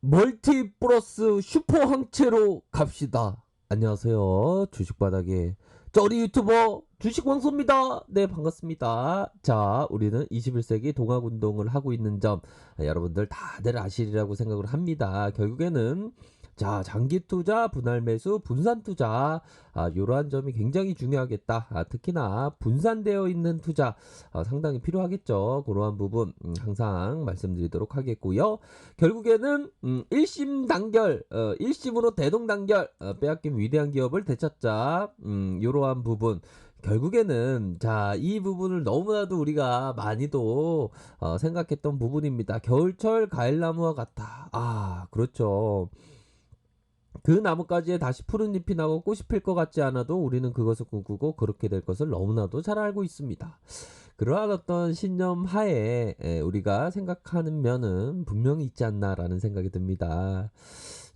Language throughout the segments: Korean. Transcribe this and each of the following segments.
멀티 플러스 슈퍼 항체로 갑시다. 안녕하세요. 주식바닥의 쩌리 유튜버 주식왕소입니다. 네, 반갑습니다. 자, 우리는 21세기 동학운동을 하고 있는 점 여러분들 다들 아시리라고 생각을 합니다. 결국에는 자, 장기 투자, 분할 매수, 분산 투자, 이러한 점이 굉장히 중요하겠다. 특히나 분산되어 있는 투자 상당히 필요하겠죠. 그러한 부분 항상 말씀드리도록 하겠고요. 결국에는 일심 단결, 일심으로 대동단결, 빼앗긴 위대한 기업을 되찾자. 이러한 부분. 결국에는 자, 이 부분을 너무나도 우리가 많이도 생각했던 부분입니다. 겨울철 가을나무와 같다. 그렇죠. 그 나뭇가지에 다시 푸른 잎이 나고 꽃이 필 것 같지 않아도 우리는 그것을 꿈꾸고 그렇게 될 것을 너무나도 잘 알고 있습니다. 그러한 어떤 신념 하에 우리가 생각하는 면은 분명히 있지 않나라는 생각이 듭니다.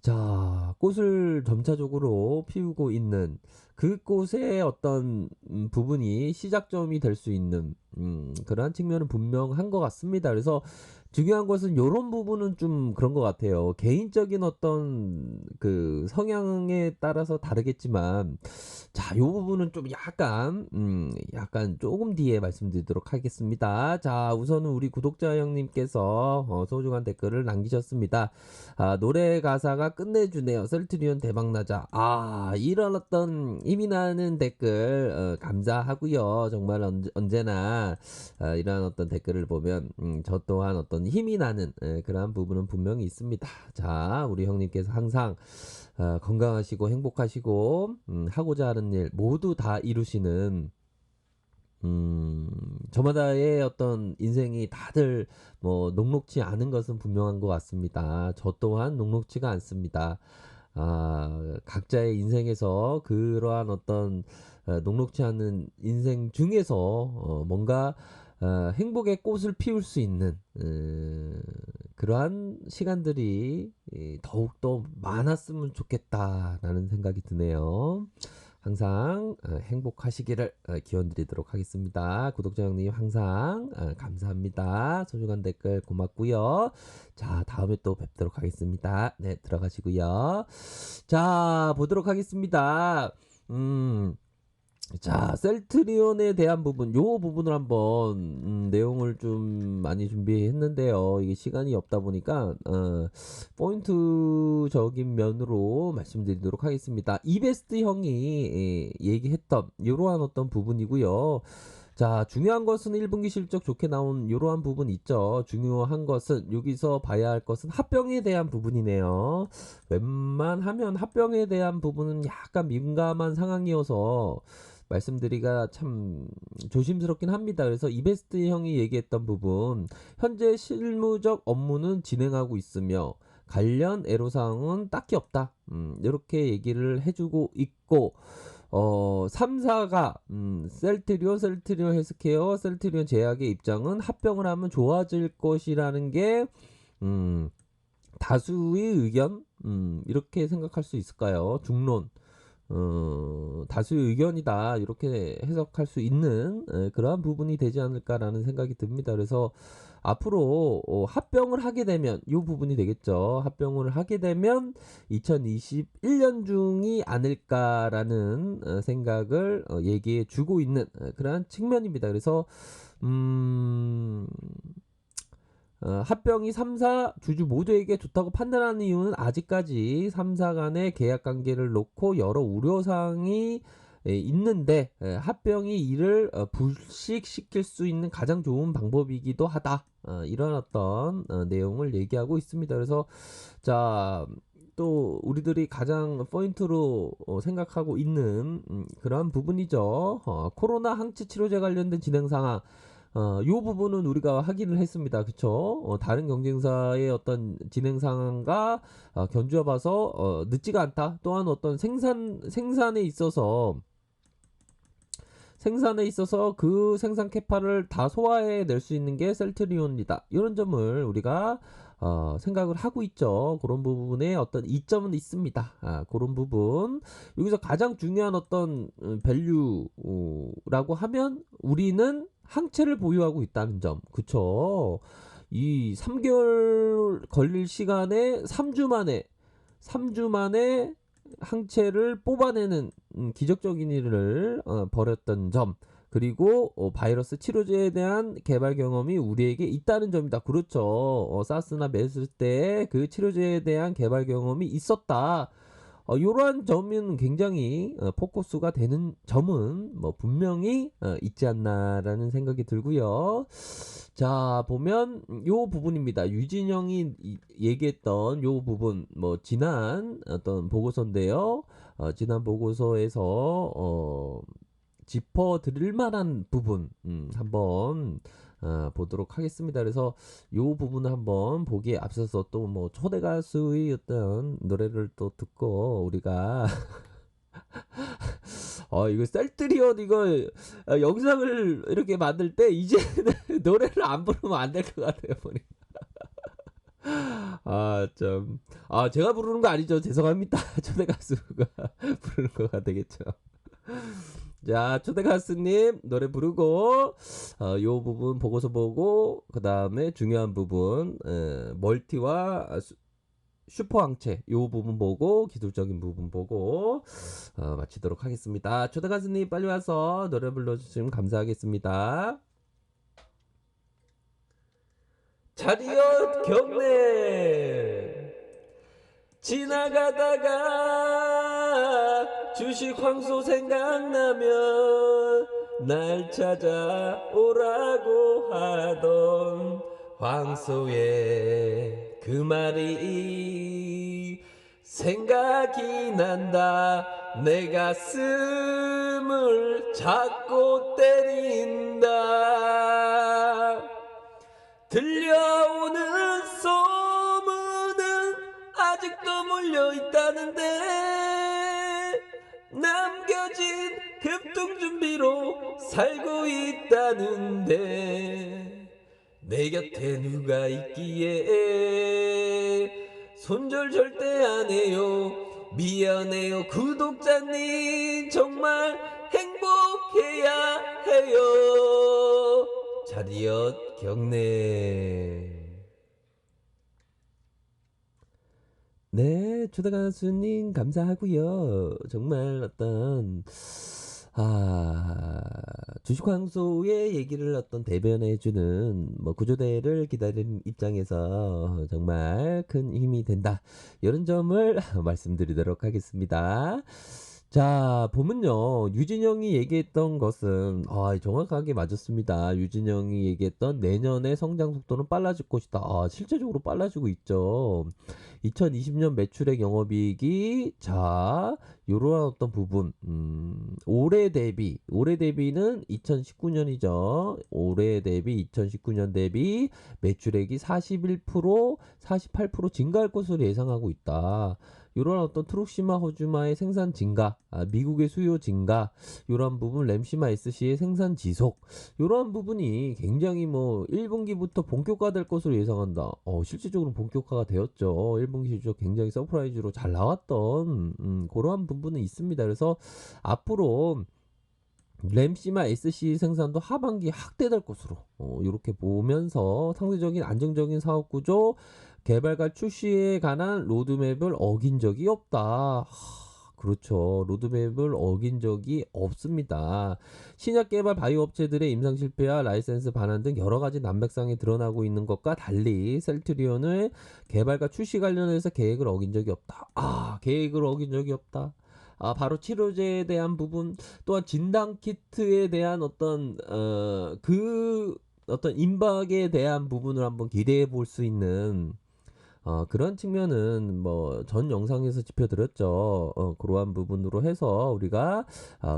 자, 꽃을 점차적으로 피우고 있는 그 꽃의 어떤 부분이 시작점이 될 수 있는 그러한 측면은 분명한 것 같습니다. 그래서 중요한 것은 요런 부분은 좀 그런 것 같아요. 개인적인 어떤 그 성향에 따라서 다르겠지만, 자, 요 부분은 좀 약간 조금 뒤에 말씀드리도록 하겠습니다. 자, 우선은 우리 구독자 형님께서 소중한 댓글을 남기셨습니다. 노래 가사가 끝내주네요. 셀트리온 대박나자. 이런 어떤 힘이 나는 댓글, 감사하고요. 정말 언제나 이러한 어떤 댓글을 보면 저 또한 어떤 힘이 나는 그러한 부분은 분명히 있습니다. 자, 우리 형님께서 항상 건강하시고 행복하시고 하고자 하는 일 모두 다 이루시는 저마다의 어떤 인생이 다들 뭐 녹록지 않은 것은 분명한 것 같습니다. 저 또한 녹록지가 않습니다. 각자의 인생에서 그러한 어떤 녹록지 않은 인생 중에서 뭔가 행복의 꽃을 피울 수 있는 그러한 시간들이 더욱더 많았으면 좋겠다라는 생각이 드네요. 항상 행복하시기를 기원드리도록 하겠습니다. 구독자 형님 항상 감사합니다. 소중한 댓글 고맙고요. 자, 다음에 또 뵙도록 하겠습니다. 네, 들어가시고요. 자, 보도록 하겠습니다. 자, 셀트리온에 대한 부분, 요 부분을 한번 내용을 좀 많이 준비했는데요. 이게 시간이 없다 보니까 포인트적인 면으로 말씀드리도록 하겠습니다. 이베스트 형이 얘기했던 이러한 어떤 부분이고요. 자, 중요한 것은 1분기 실적 좋게 나온 이러한 부분 있죠. 중요한 것은 여기서 봐야 할 것은 합병에 대한 부분이네요. 웬만하면 합병에 대한 부분은 약간 민감한 상황이어서 말씀드리기가 참 조심스럽긴 합니다. 그래서 이베스트 형이 얘기했던 부분, 현재 실무적 업무는 진행하고 있으며 관련 애로사항은 딱히 없다. 이렇게 얘기를 해주고 있고 3사가 셀트리온 헬스케어, 셀트리온 제약의 입장은 합병을 하면 좋아질 것이라는 게 다수의 의견 이렇게 생각할 수 있을까요? 중론 다수의 의견이다 이렇게 해석할 수 있는 그러한 부분이 되지 않을까라는 생각이 듭니다. 그래서 앞으로 합병을 하게 되면 이 부분이 되겠죠. 합병을 하게 되면 2021년 중이 아닐까라는 생각을 얘기해 주고 있는 그러한 측면입니다. 그래서 합병이 3사 주주 모두에게 좋다고 판단하는 이유는 아직까지 3사 간의 계약 관계를 놓고 여러 우려사항이 있는데 합병이 이를 불식시킬 수 있는 가장 좋은 방법이기도 하다. 이런 어떤 내용을 얘기하고 있습니다. 그래서 자, 또 우리들이 가장 포인트로 생각하고 있는 그러한 부분이죠. 코로나 항체 치료제 관련된 진행 상황. 요 부분은 우리가 확인을 했습니다. 그쵸? 다른 경쟁사의 어떤 진행 상황과 견주어 봐서 늦지가 않다. 또한 어떤 생산에 있어서 그 생산 캐파를 다 소화해 낼 수 있는 게 셀트리온이다. 이런 점을 우리가 생각을 하고 있죠. 그런 부분에 어떤 이점은 있습니다. 그런 부분. 여기서 가장 중요한 어떤 밸류라고 하면 우리는 항체를 보유하고 있다는 점. 그쵸? 이 3개월 걸릴 시간에 3주 만에 항체를 뽑아내는 기적적인 일을 벌였던 점, 그리고 바이러스 치료제에 대한 개발 경험이 우리에게 있다는 점이다. 그렇죠. 사스나 메르스 때 그 치료제에 대한 개발 경험이 있었다. 이러한 점은 굉장히 포커스가 되는 점은 뭐 분명히 있지 않나라는 생각이 들고요. 자, 보면 요 부분입니다. 유진영이 얘기했던 요 부분, 뭐 지난 어떤 보고서인데요. 지난 보고서에서 짚어드릴 만한 부분 한번 보도록 하겠습니다. 그래서 요 부분을 한번 보기에 앞서서 또 뭐 초대 가수의 어떤 노래를 또 듣고 우리가 이거 셀트리온 이거 영상을 이렇게 만들 때 이제는 노래를 안 부르면 안 될 것 같아요. 보니까. 좀 제가 부르는 거 아니죠. 죄송합니다. 초대 가수가 부르는 거가 되겠죠. 자, 초대 가수님 노래 부르고 요 부분 보고서 보고 그 다음에 중요한 부분 멀티와 슈퍼 항체 요 부분 보고 기술적인 부분 보고 마치도록 하겠습니다. 초대 가수님 빨리 와서 노래 불러주시면 감사하겠습니다. 자리엇 경례 지나가다가 주식 황소 생각나면 날 찾아오라고 하던 황소의 그 말이 생각이 난다. 내 가슴을 자꾸 때린다. 들려오는 소문은 아직도 몰려있다는데 남겨진 급등준비로 살고 있다는데 내 곁에 누가 있기에 손절 절대 안 해요. 미안해요 구독자님 정말 행복해야 해요. 자리엇 경례. 네, 초대 가수님 감사하고요. 정말 어떤 주식황소의 얘기를 어떤 대변해주는 뭐 구조대를 기다리는 입장에서 정말 큰 힘이 된다. 이런 점을 말씀드리도록 하겠습니다. 자, 보면요. 유진영이 얘기했던 것은 정확하게 맞았습니다. 유진영이 얘기했던 내년에 성장 속도는 빨라질 것이다. 실제적으로 빨라지고 있죠. 2020년 매출액 영업이익이 요러한 어떤 부분 올해 대비는 2019년이죠. 올해 대비 2019년 대비 매출액이 41%, 48% 증가할 것으로 예상하고 있다. 이런 어떤 트룩시마 호주마의 생산 증가, 미국의 수요 증가, 이런 부분 램시마 SC의 생산 지속, 이러한 부분이 굉장히 뭐 1분기부터 본격화될 것으로 예상한다. 실질적으로 본격화가 되었죠. 1분기 실적 굉장히 서프라이즈로 잘 나왔던 그러한 부분은 있습니다. 그래서 앞으로 램시마 SC 생산도 하반기에 확대될 것으로 이렇게 보면서 상대적인 안정적인 사업 구조, 개발과 출시에 관한 로드맵을 어긴 적이 없다. 그렇죠. 로드맵을 어긴 적이 없습니다. 신약 개발 바이오 업체들의 임상 실패와 라이센스 반환 등 여러 가지 난맥상이 드러나고 있는 것과 달리 셀트리온의 개발과 출시 관련해서 계획을 어긴 적이 없다. 계획을 어긴 적이 없다. 바로 치료제에 대한 부분, 또한 진단 키트에 대한 어떤 어떤 임박에 대한 부분을 한번 기대해 볼 수 있는 그런 측면은 뭐 전 영상에서 짚어드렸죠. 그러한 부분으로 해서 우리가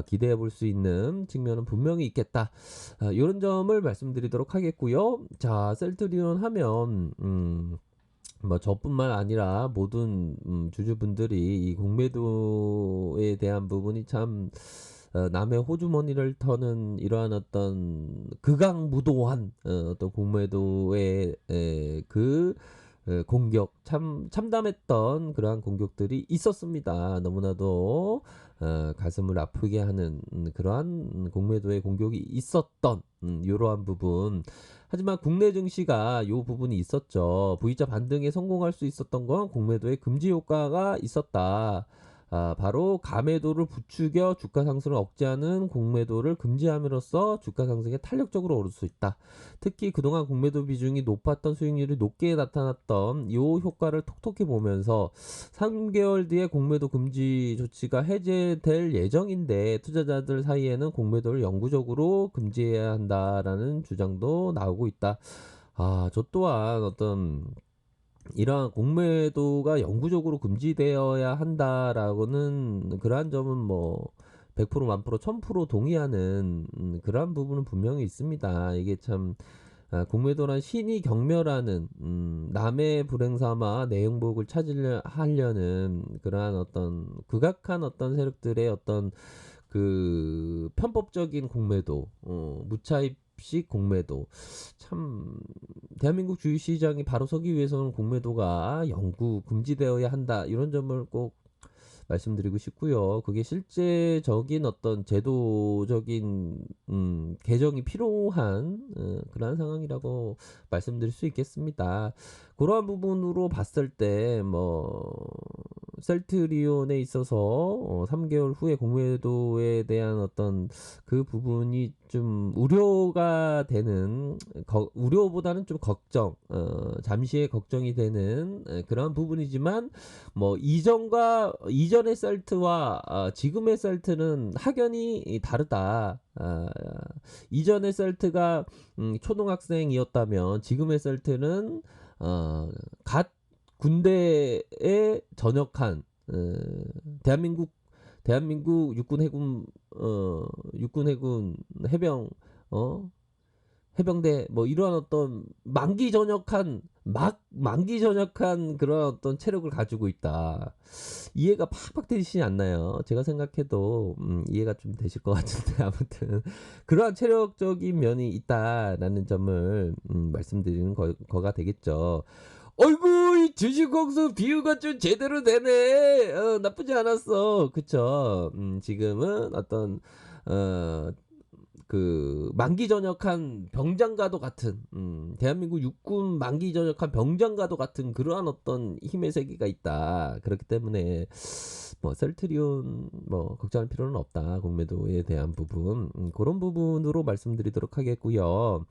기대해 볼 수 있는 측면은 분명히 있겠다. 이런 점을 말씀드리도록 하겠고요. 자, 셀트리온 하면 뭐 저뿐만 아니라 모든 주주분들이 이 공매도에 대한 부분이 참 남의 호주머니를 터는 이러한 어떤 극악무도한 어떤 공매도의 공격 참담했던 그러한 공격들이 있었습니다. 너무나도 가슴을 아프게 하는 그러한 공매도의 공격이 있었던 이러한 부분. 하지만 국내 증시가 이 부분이 있었죠. V자 반등에 성공할 수 있었던 건 공매도의 금지 효과가 있었다. 바로 가매도를 부추겨 주가 상승을 억제하는 공매도를 금지함으로써 주가 상승에 탄력적으로 오를 수 있다. 특히 그동안 공매도 비중이 높았던 수익률이 높게 나타났던 이 효과를 톡톡히 보면서 3개월 뒤에 공매도 금지 조치가 해제될 예정인데 투자자들 사이에는 공매도를 영구적으로 금지해야 한다라는 주장도 나오고 있다. 저 또한 어떤 이러한 공매도가 영구적으로 금지되어야 한다라고는 그러한 점은 뭐 100% 1000% 1000% 동의하는 그러한 부분은 분명히 있습니다. 이게 참 공매도란 신이 경멸하는 남의 불행 삼아 내 행복을 찾으려 하려는 그러한 어떤 극악한 어떤 세력들의 어떤 그 편법적인 공매도, 무차입식 공매도. 참 대한민국 주식시장이 바로 서기 위해서는 공매도가 영구 금지되어야 한다. 이런 점을 꼭 말씀드리고 싶고요. 그게 실제적인 어떤 제도적인 개정이 필요한 그러한 상황이라고 말씀드릴 수 있겠습니다. 그러한 부분으로 봤을 때 뭐 셀트리온에 있어서 3개월 후에 공매도에 대한 어떤 그 부분이 좀 우려가 되는 우려보다는 좀 걱정, 잠시의 걱정이 되는 그런 부분이지만 뭐 이전의 셀트와 지금의 셀트는 확연히 다르다. 이전의 셀트가 초등학생이었다면 지금의 셀트는 갓 군대에 전역한 대한민국 육군 해군 해병 해병대 뭐 이러한 어떤 만기 전역한 그런 어떤 체력을 가지고 있다. 이해가 팍팍 되시지 않나요? 제가 생각해도 이해가 좀 되실 것 같은데 아무튼 그러한 체력적인 면이 있다라는 점을 말씀드리는 거가 되겠죠. 어이구 이 주식공수 비유가 좀 제대로 되네. 나쁘지 않았어. 그쵸? 지금은 어떤 그 만기 전역한 병장과도 같은 대한민국 육군 만기 전역한 병장과도 같은 그러한 어떤 힘의 세계가 있다. 그렇기 때문에 뭐 셀트리온 뭐 걱정할 필요는 없다. 공매도에 대한 부분 그런 부분으로 말씀드리도록 하겠고요.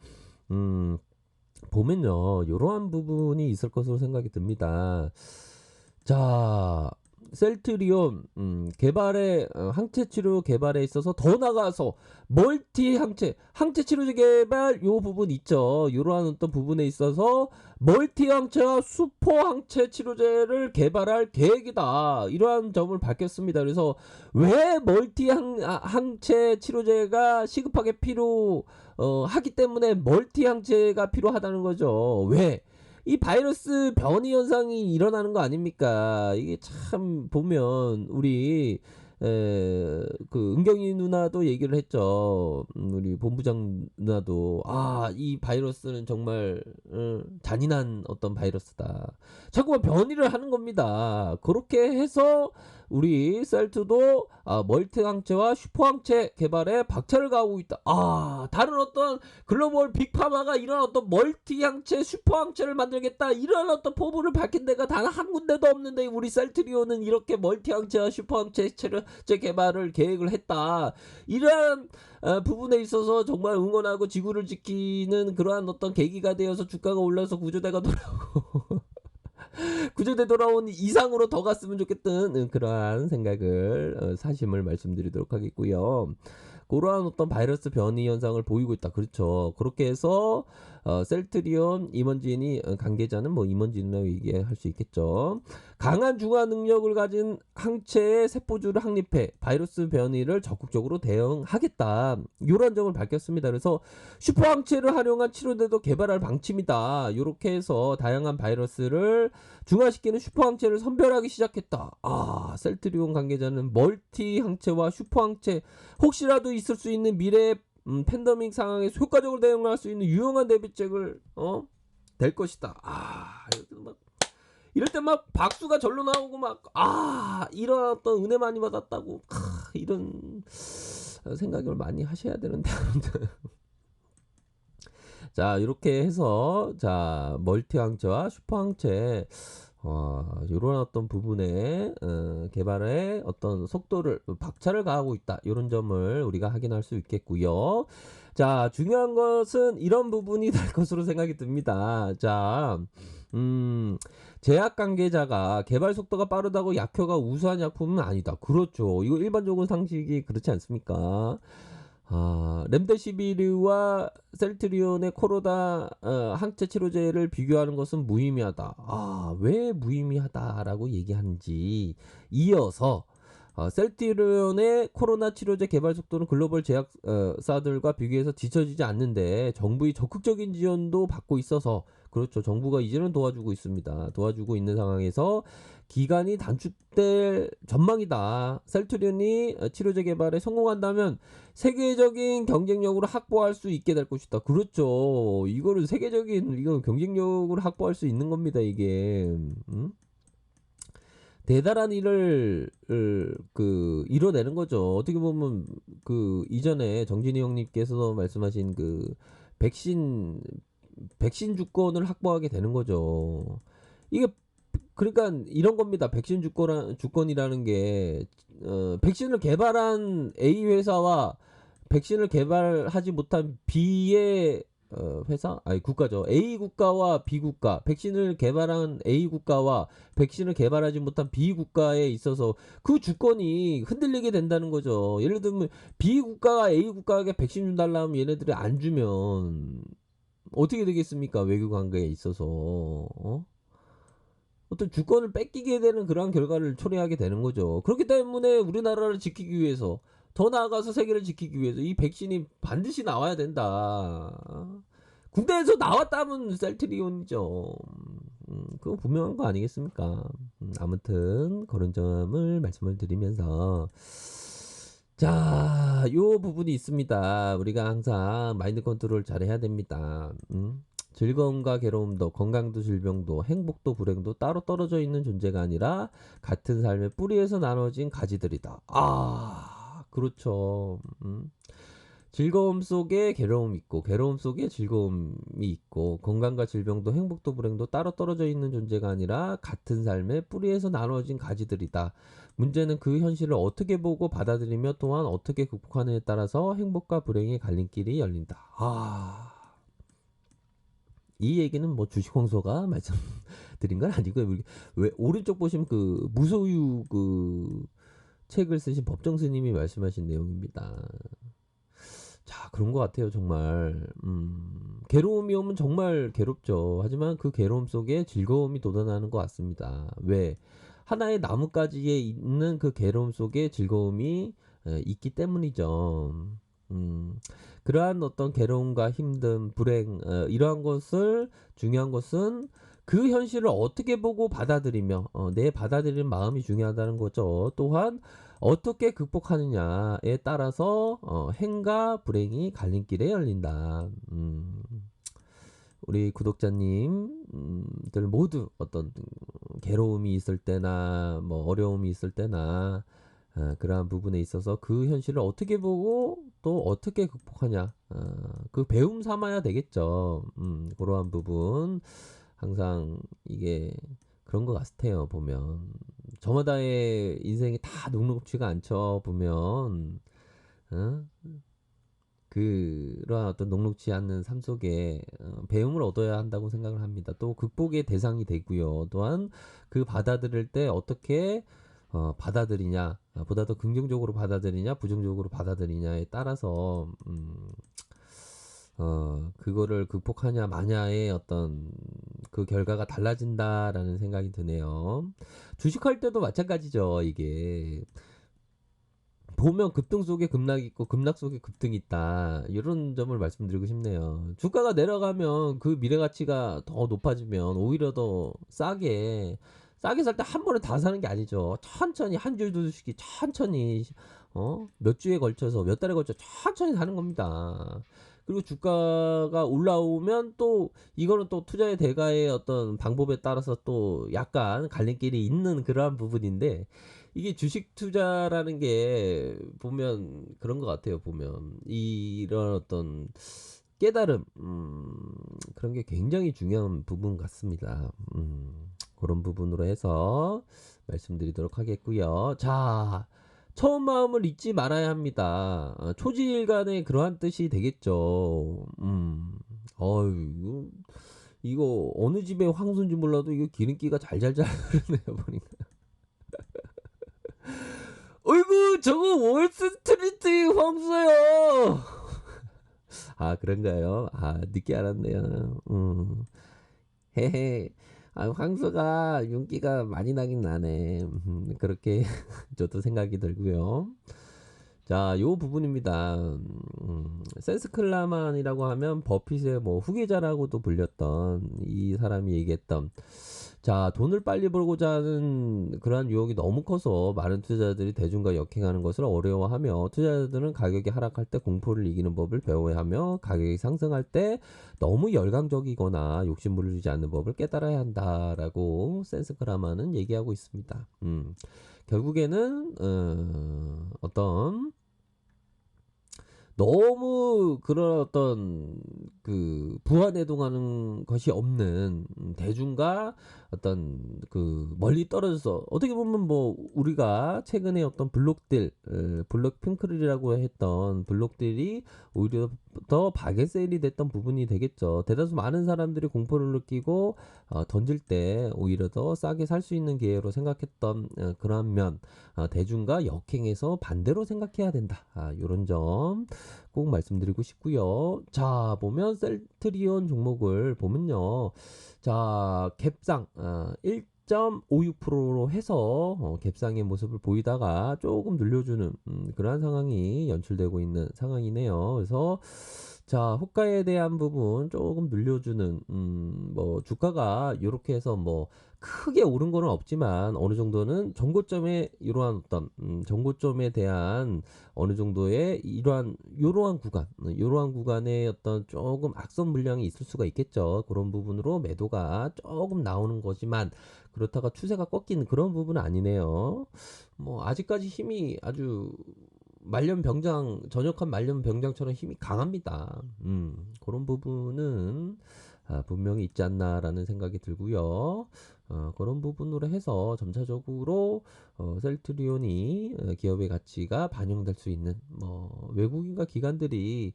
보면요, 이러한 부분이 있을 것으로 생각이 듭니다. 자, 셀트리온 개발에 항체 치료 개발에 있어서 더 나가서 멀티 항체 치료제 개발 요 부분 있죠. 이러한 어떤 부분에 있어서 멀티 항체와 슈퍼 항체 치료제를 개발할 계획이다. 이러한 점을 밝혔습니다. 그래서 왜 멀티 항체 치료제가 시급하게 하기 때문에 멀티 항체가 필요하다는 거죠. 왜? 이 바이러스 변이 현상이 일어나는 거 아닙니까? 이게 참 보면 우리 그 은경이 누나도 얘기를 했죠. 우리 본부장 누나도 이 바이러스는 정말 잔인한 어떤 바이러스다. 자꾸만 변이를 하는 겁니다. 그렇게 해서 우리 셀트도 멀티 항체와 슈퍼 항체 개발에 박차를 가하고 있다. 다른 어떤 글로벌 빅파마가 이런 어떤 멀티 항체, 슈퍼 항체를 만들겠다. 이런 어떤 포부를 밝힌 데가 단 한 군데도 없는데 우리 셀트리온은 이렇게 멀티 항체와 슈퍼 항체 개발을 계획을 했다. 이러한 부분에 있어서 정말 응원하고 지구를 지키는 그러한 어떤 계기가 되어서 주가가 올라서 구조대가 돌아오고 구조대 돌아온 이상으로 더 갔으면 좋겠던 그러한 생각을 사심을 말씀드리도록 하겠고요. 그러한 어떤 바이러스 변이 현상을 보이고 있다. 그렇죠. 그렇게 해서 셀트리온 임원진이 관계자는 뭐 임원진이라고 얘기할 수 있겠죠. 강한 중화 능력을 가진 항체의 세포주를 확립해 바이러스 변이를 적극적으로 대응하겠다. 이런 점을 밝혔습니다. 그래서 슈퍼 항체를 활용한 치료제도 개발할 방침이다. 이렇게 해서 다양한 바이러스를 중화시키는 슈퍼 항체를 선별하기 시작했다. 셀트리온 관계자는 멀티 항체와 슈퍼 항체 혹시라도 있을 수 있는 미래의 팬데믹 상황에 효과적으로 대응할 수 있는 유용한 대비책을 될 것이다. 이럴 때 막 박수가 절로 나오고 막 이런 어떤 은혜 많이 받았다고 이런 생각을 많이 하셔야 되는데 아무튼 자 이렇게 해서 자 멀티 항체와 슈퍼 항체 요런 어떤 부분에 개발의 어떤 속도를 박차를 가하고 있다. 요런 점을 우리가 확인할 수 있겠고요. 자, 중요한 것은 이런 부분이 될 것으로 생각이 듭니다. 자, 제약 관계자가 개발 속도가 빠르다고 약효가 우수한 약품은 아니다. 그렇죠. 이거 일반적으로 상식이 그렇지 않습니까? 렘데시비르와 셀트리온의 코로나 항체 치료제를 비교하는 것은 무의미하다. 왜 무의미하다라고 얘기하는지 이어서 셀트리온의 코로나 치료제 개발 속도는 글로벌 제약사들과 비교해서 뒤처지지 않는데 정부의 적극적인 지원도 받고 있어서 그렇죠. 정부가 이제는 도와주고 있습니다. 도와주고 있는 상황에서 기간이 단축될 전망이다. 셀트리온이 치료제 개발에 성공한다면 세계적인 경쟁력으로 확보할 수 있게 될 것이다. 그렇죠. 이거를 세계적인 이거 경쟁력으로 확보할 수 있는 겁니다. 이게 대단한 일을 이뤄내는 거죠. 어떻게 보면 그 이전에 정진희 형님께서 말씀하신 그 백신 주권을 확보하게 되는 거죠. 이게 그러니까 이런 겁니다. 백신 주권이라는 게 백신을 개발한 A 회사와 백신을 개발하지 못한 B의 회사? 아니 국가죠. A 국가와 B 국가. 백신을 개발한 A 국가와 백신을 개발하지 못한 B 국가에 있어서 그 주권이 흔들리게 된다는 거죠. 예를 들면 B 국가가 A 국가에게 백신 준달라 하면 얘네들이 안 주면 어떻게 되겠습니까? 외교 관계에 있어서. 어떤 주권을 뺏기게 되는 그러한 결과를 초래하게 되는 거죠. 그렇기 때문에 우리나라를 지키기 위해서 더 나아가서 세계를 지키기 위해서 이 백신이 반드시 나와야 된다. 국내에서 나왔다면 셀트리온이죠. 그거 분명한 거 아니겠습니까? 아무튼 그런 점을 말씀을 드리면서 자, 요 부분이 있습니다. 우리가 항상 마인드 컨트롤 잘 해야 됩니다. 즐거움과 괴로움도, 건강도 질병도, 행복도 불행도 따로 떨어져 있는 존재가 아니라 같은 삶의 뿌리에서 나눠진 가지들이다. 그렇죠. 즐거움 속에 괴로움이 있고, 괴로움 속에 즐거움이 있고, 건강과 질병도, 행복도 불행도 따로 떨어져 있는 존재가 아니라 같은 삶의 뿌리에서 나눠진 가지들이다. 문제는 그 현실을 어떻게 보고 받아들이며 또한 어떻게 극복하느냐에 따라서 행복과 불행의 갈림길이 열린다. 이 얘기는 뭐 주식홍소가 말씀드린 건 아니고요. 왜 오른쪽 보시면 그 무소유 그 책을 쓰신 법정 스님이 말씀하신 내용입니다. 자, 그런 것 같아요, 정말. 괴로움이 오면 정말 괴롭죠. 하지만 그 괴로움 속에 즐거움이 돋아나는 것 같습니다. 왜? 하나의 나뭇가지에 있는 그 괴로움 속에 즐거움이 있기 때문이죠. 그러한 어떤 괴로움과 힘듦, 불행, 이러한 것을, 중요한 것은 그 현실을 어떻게 보고 받아들이며, 내 받아들이는 마음이 중요하다는 거죠. 또한, 어떻게 극복하느냐에 따라서, 행과 불행이 갈림길에 열린다. 우리 구독자님들 모두 어떤 괴로움이 있을 때나, 뭐, 어려움이 있을 때나, 그러한 부분에 있어서 그 현실을 어떻게 보고 또 어떻게 극복하냐 그 배움 삼아야 되겠죠. 그러한 부분 항상 이게 그런 것 같아요. 보면 저마다의 인생이 다 녹록지가 않죠. 보면 그러한 어떤 녹록지 않는 삶 속에 배움을 얻어야 한다고 생각을 합니다. 또 극복의 대상이 되고요. 또한 그 받아들일 때 어떻게 받아들이냐, 보다 더 긍정적으로 받아들이냐, 부정적으로 받아들이냐에 따라서, 그거를 극복하냐, 마냐의 어떤 그 결과가 달라진다라는 생각이 드네요. 주식할 때도 마찬가지죠, 이게. 보면 급등 속에 급락이 있고 급락 속에 급등이 있다. 이런 점을 말씀드리고 싶네요. 주가가 내려가면 그 미래 가치가 더 높아지면 오히려 더 싸게 살 때 한 번에 다 사는 게 아니죠. 천천히 한 줄 두 줄씩 천천히 몇 주에 걸쳐서 몇 달에 걸쳐 천천히 사는 겁니다. 그리고 주가가 올라오면 또 이거는 또 투자의 대가의 어떤 방법에 따라서 또 약간 갈림길이 있는 그러한 부분인데, 이게 주식 투자라는 게 보면 그런 것 같아요. 보면 이런 어떤 깨달음, 그런 게 굉장히 중요한 부분 같습니다. 그런 부분으로 해서 말씀드리도록 하겠고요. 자, 처음 마음을 잊지 말아야 합니다. 초지일간의 그러한 뜻이 되겠죠. 어유, 이거 어느 집에 황소인지 몰라도 이거 기름기가 잘잘잘 흐르네요, 보니까. 어이구, 저거 월스트리트 황소요. 아, 그런가요? 아, 늦게 알았네요. 헤헤. 아, 황소가 윤기가 많이 나긴 나네. 그렇게 저도 생각이 들고요. 자, 요 부분입니다. 센스클라만이라고 하면 버핏의 뭐 후계자라고도 불렸던 이 사람이 얘기했던, 자, 돈을 빨리 벌고자 하는 그러한 유혹이 너무 커서 많은 투자자들이 대중과 역행하는 것을 어려워하며, 투자자들은 가격이 하락할 때 공포를 이기는 법을 배워야 하며, 가격이 상승할 때 너무 열광적이거나 욕심부를 주지 않는 법을 깨달아야 한다라고 센스크라마는 얘기하고 있습니다. 결국에는 어떤 너무 그런 어떤 그 부화내동하는 것이 없는 대중과 어떤 그 멀리 떨어져서, 어떻게 보면 뭐 우리가 최근에 어떤 블록들, 블록 핑크릴이라고 했던 블록들이 오히려 더 바게세일이 됐던 부분이 되겠죠. 대다수 많은 사람들이 공포를 느끼고 던질 때 오히려 더 싸게 살 수 있는 기회로 생각했던 그러한 면, 대중과 역행해서 반대로 생각해야 된다. 요런 점 꼭 말씀드리고 싶고요. 자, 보면 셀트리온 종목을 보면요. 자, 갭상 1.56%로 해서 갭상의 모습을 보이다가 조금 늘려주는 그러한 상황이 연출되고 있는 상황이네요. 그래서 자, 호가에 대한 부분 조금 늘려주는, 뭐 주가가 이렇게 해서 뭐 크게 오른 거는 없지만 어느 정도는 정고점에 이러한 어떤 정고점에 대한 어느 정도의 이러한 구간, 이러한 구간에 어떤 조금 악성 물량이 있을 수가 있겠죠. 그런 부분으로 매도가 조금 나오는 거지만, 그렇다가 추세가 꺾이는 그런 부분은 아니네요. 뭐 아직까지 힘이 아주 전역한 말년병장처럼 힘이 강합니다. 그런 부분은 분명히 있지 않나라는 생각이 들고요. 그런 부분으로 해서 점차적으로 셀트리온이 기업의 가치가 반영될 수 있는, 뭐 외국인과 기관들이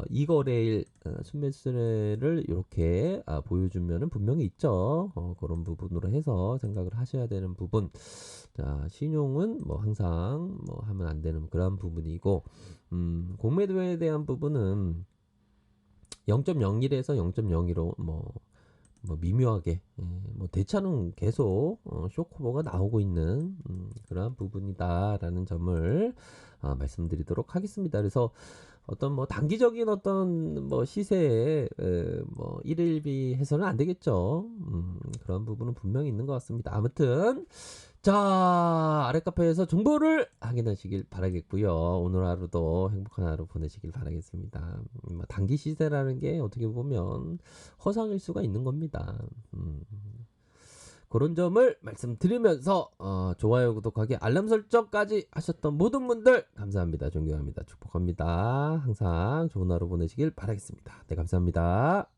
이거래일 순매수를 이렇게 보여주면은 분명히 있죠. 그런 부분으로 해서 생각을 하셔야 되는 부분. 자, 신용은 뭐 항상 뭐 하면 안 되는 그런 부분이고, 공매도에 대한 부분은 0.01에서 0.02로 뭐 미묘하게, 뭐 대차는 계속 쇼커버가 나오고 있는 그러한 부분이다라는 점을 말씀드리도록 하겠습니다. 그래서 어떤 뭐 단기적인 어떤 뭐 시세에 뭐 일일비 해서는 안 되겠죠. 그런 부분은 분명히 있는 것 같습니다. 아무튼 자, 아래 카페에서 정보를 확인하시길 바라겠고요. 오늘 하루도 행복한 하루 보내시길 바라겠습니다. 단기 시세라는 게 어떻게 보면 허상일 수가 있는 겁니다. 그런 점을 말씀드리면서 좋아요, 구독하기, 알람 설정까지 하셨던 모든 분들 감사합니다. 존경합니다. 축복합니다. 항상 좋은 하루 보내시길 바라겠습니다. 네, 감사합니다.